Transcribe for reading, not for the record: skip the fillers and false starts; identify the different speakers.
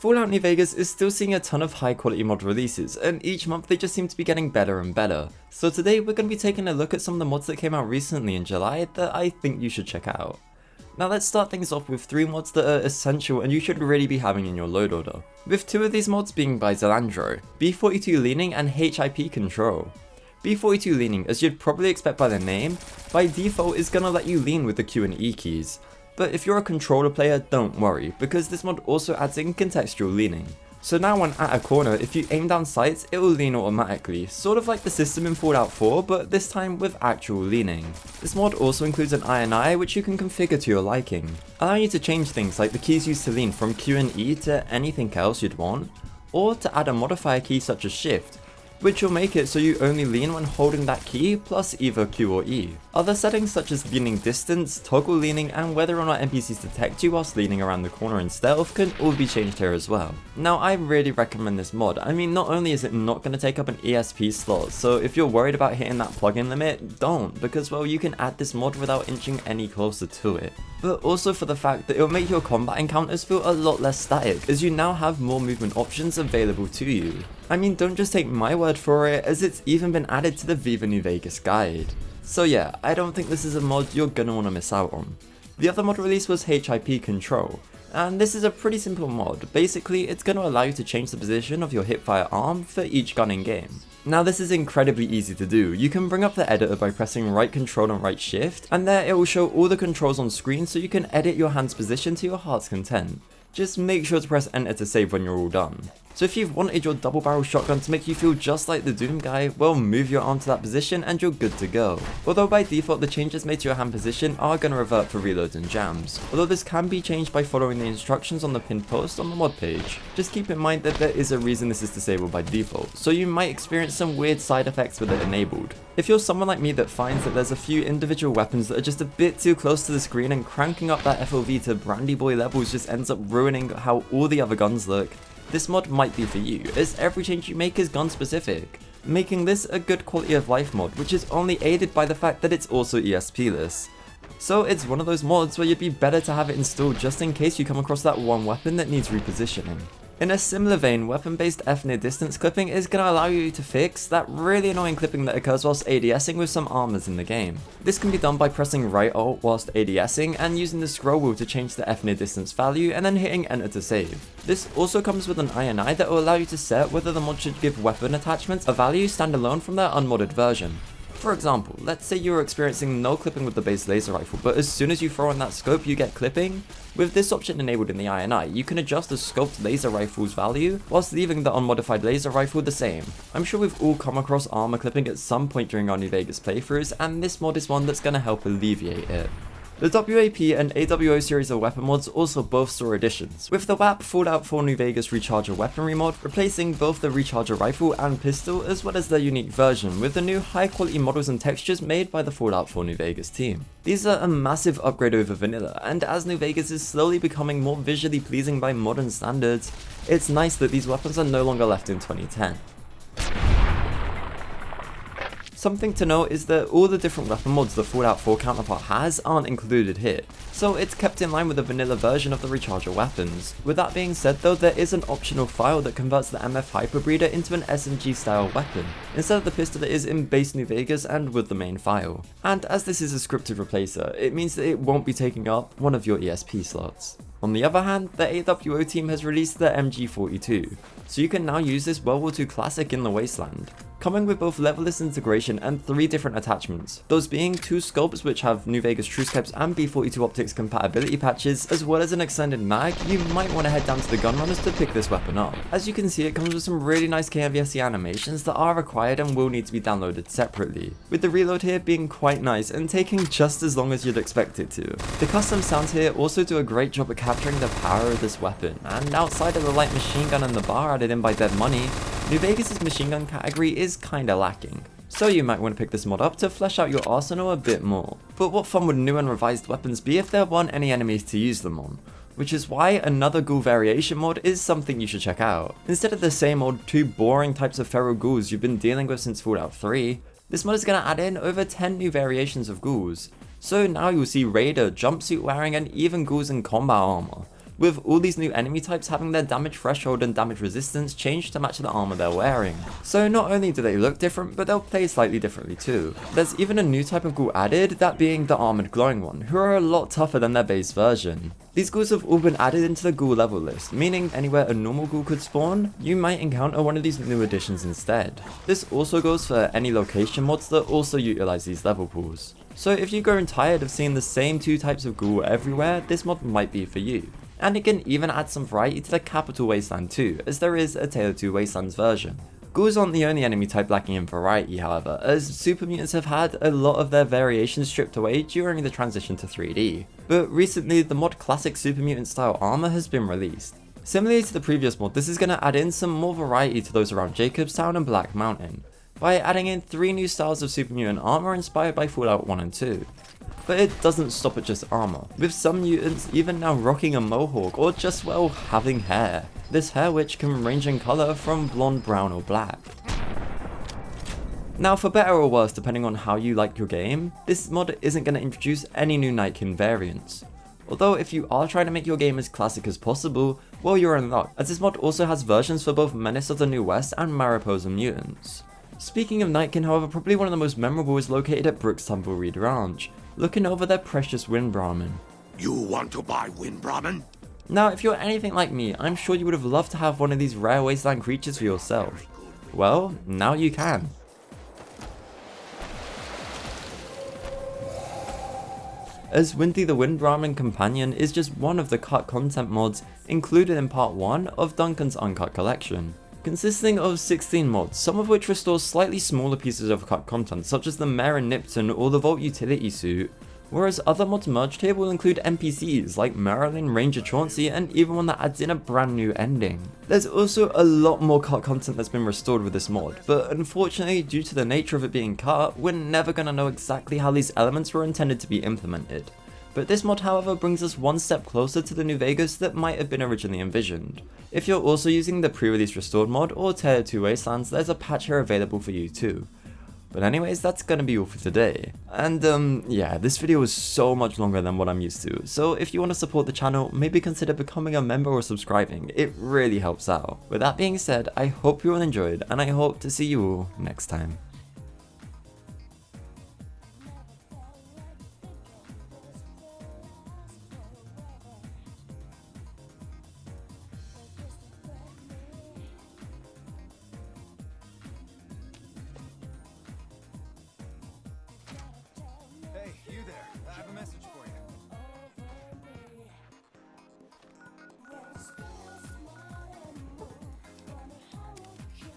Speaker 1: Fallout New Vegas is still seeing a ton of high quality mod releases, and each month they just seem to be getting better and better. So today we're going to be taking a look at some of the mods that came out recently in July that I think you should check out. Now let's start things off with 3 mods that are essential and you should really be having in your load order, with 2 of these mods being by Xilandro, B42 Leaning and HIPControl. B42 Leaning, as you'd probably expect by the name, by default is gonna let you lean with the Q and E keys. But if you're a controller player, don't worry, because this mod also adds in contextual leaning. So now when at a corner, if you aim down sights, it will lean automatically, sort of like the system in Fallout 4, but this time with actual leaning. This mod also includes an INI which you can configure to your liking, allowing you to change things like the keys used to lean from Q and E to anything else you'd want, or to add a modifier key such as Shift, which will make it so you only lean when holding that key plus either Q or E. Other settings such as leaning distance, toggle leaning, and whether or not NPCs detect you whilst leaning around the corner in stealth can all be changed here as well. Now I really recommend this mod. I mean, not only is it not going to take up an ESP slot, so if you're worried about hitting that plugin limit, don't, because well, you can add this mod without inching any closer to it. But also for the fact that it will make your combat encounters feel a lot less static, as you now have more movement options available to you. I mean, don't just take my word for it, as it's even been added to the Viva New Vegas guide. So yeah, I don't think this is a mod you're gonna wanna miss out on. The other mod release was HIPControl, and this is a pretty simple mod. Basically, it's gonna allow you to change the position of your hipfire arm for each gun in game. Now this is incredibly easy to do. You can bring up the editor by pressing right control and right shift, and there it will show all the controls on screen so you can edit your hand's position to your heart's content. Just make sure to press enter to save when you're all done. So if you've wanted your double barrel shotgun to make you feel just like the Doom guy, well, move your arm to that position and you're good to go. Although by default the changes made to your hand position are going to revert for reloads and jams, although this can be changed by following the instructions on the pinned post on the mod page. Just keep in mind that there is a reason this is disabled by default, so you might experience some weird side effects with it enabled. If you're someone like me that finds that there's a few individual weapons that are just a bit too close to the screen and cranking up that FOV to brandy boy levels just ends up ruining how all the other guns look, this mod might be for you, as every change you make is gun specific, making this a good quality of life mod, which is only aided by the fact that it's also ESPless. So it's one of those mods where you'd be better to have it installed just in case you come across that one weapon that needs repositioning. In a similar vein, weapon-based fNearDistance clipping is going to allow you to fix that really annoying clipping that occurs whilst ADSing with some armors in the game. This can be done by pressing right alt whilst ADSing and using the scroll wheel to change the fNearDistance value and then hitting enter to save. This also comes with an INI that will allow you to set whether the mod should give weapon attachments a value standalone from their unmodded version. For example, let's say you're experiencing no clipping with the base laser rifle, but as soon as you throw in that scope you get clipping. With this option enabled in the INI, you can adjust the scoped laser rifle's value whilst leaving the unmodified laser rifle the same. I'm sure we've all come across armor clipping at some point during our New Vegas playthroughs, and this mod is one that's going to help alleviate it. The WAP and AWO series of weapon mods also both saw additions, with the WAP F4NV Recharger Weaponry mod replacing both the Recharger rifle and pistol as well as their unique version with the new high quality models and textures made by the Fallout 4 New Vegas team. These are a massive upgrade over vanilla, and as New Vegas is slowly becoming more visually pleasing by modern standards, it's nice that these weapons are no longer left in 2010. Something to note is that all the different weapon mods the Fallout 4 counterpart has aren't included here, so it's kept in line with the vanilla version of the Recharger weapons. With that being said though, there is an optional file that converts the MF Hyperbreeder into an SMG style weapon, instead of the pistol that is in base New Vegas and with the main file. And as this is a scripted replacer, it means that it won't be taking up one of your ESP slots. On the other hand, the AWO team has released the MG42, so you can now use this World War II classic in the Wasteland, coming with both level-less integration and 3 different attachments, those being 2 scopes which have New Vegas True Scopes and B42 optics compatibility patches, as well as an extended mag. You might want to head down to the Gunrunners to pick this weapon up. As you can see, it comes with some really nice KNVSE animations that are required and will need to be downloaded separately, with the reload here being quite nice and taking just as long as you'd expect it to. The custom sounds here also do a great job at capturing the power of this weapon, and outside of the light machine gun and the bar added in by Dead Money, New Vegas' machine gun category is kinda lacking, so you might want to pick this mod up to flesh out your arsenal a bit more. But what fun would new and revised weapons be if there weren't any enemies to use them on? Which is why another Ghoul Variation mod is something you should check out. Instead of the same old 2 boring types of feral ghouls you've been dealing with since Fallout 3, this mod is going to add in over 10 new variations of ghouls. So now you'll see raider, jumpsuit wearing and even ghouls in combat armor, with all these new enemy types having their damage threshold and damage resistance changed to match the armor they're wearing. So not only do they look different, but they'll play slightly differently too. There's even a new type of ghoul added, that being the armored glowing one, who are a lot tougher than their base version. These ghouls have all been added into the ghoul level list, meaning anywhere a normal ghoul could spawn, you might encounter one of these new additions instead. This also goes for any location mods that also utilize these level pools. So if you're growing tired of seeing the same 2 types of ghoul everywhere, this mod might be for you. And it can even add some variety to the Capital Wasteland too, as there is a Tale of Two Wastelands version. Ghouls aren't the only enemy type lacking in variety, however, as super mutants have had a lot of their variations stripped away during the transition to 3D. But recently, the mod Classic Super Mutant style armor has been released. Similarly to the previous mod, this is going to add in some more variety to those around Jacobstown and Black Mountain, by adding in 3 new styles of super mutant armor inspired by Fallout 1 and 2. But it doesn't stop at just armor, with some mutants even now rocking a mohawk or just, well, having hair. This hair which can range in colour from blonde, brown or black. Now for better or worse depending on how you like your game, this mod isn't going to introduce any new Nightkin variants. Although if you are trying to make your game as classic as possible, well you're in luck, as this mod also has versions for both Menace of the New West and Mariposa mutants. Speaking of Nightkin, however, probably one of the most memorable is located at Brooks Tumbleweed Ranch, looking over their precious Wind Brahmin.
Speaker 2: You want to buy Wind Brahmin?
Speaker 1: Now if you're anything like me, I'm sure you would have loved to have one of these rare wasteland creatures for yourself. Well, now you can. As Windy the Wind Brahmin Companion is just one of the cut content mods included in part 1 of Duncan's Uncut collection. Consisting of 16 mods, some of which restore slightly smaller pieces of cut content such as the Mare and Nipton or the Vault Utility Suit, whereas other mods merged here will include NPCs like Marilyn, Ranger Chauncey, and even one that adds in a brand new ending. There's also a lot more cut content that's been restored with this mod, but unfortunately due to the nature of it being cut, we're never going to know exactly how these elements were intended to be implemented. But this mod however brings us one step closer to the New Vegas that might have been originally envisioned. If you're also using the pre-release restored mod or Tale of Two Wastelands, there's a patch here available for you too. But anyways, that's gonna be all for today. And yeah, this video was so much longer than what I'm used to, so if you want to support the channel, maybe consider becoming a member or subscribing, it really helps out. With that being said, I hope you all enjoyed, and I hope to see you all next time.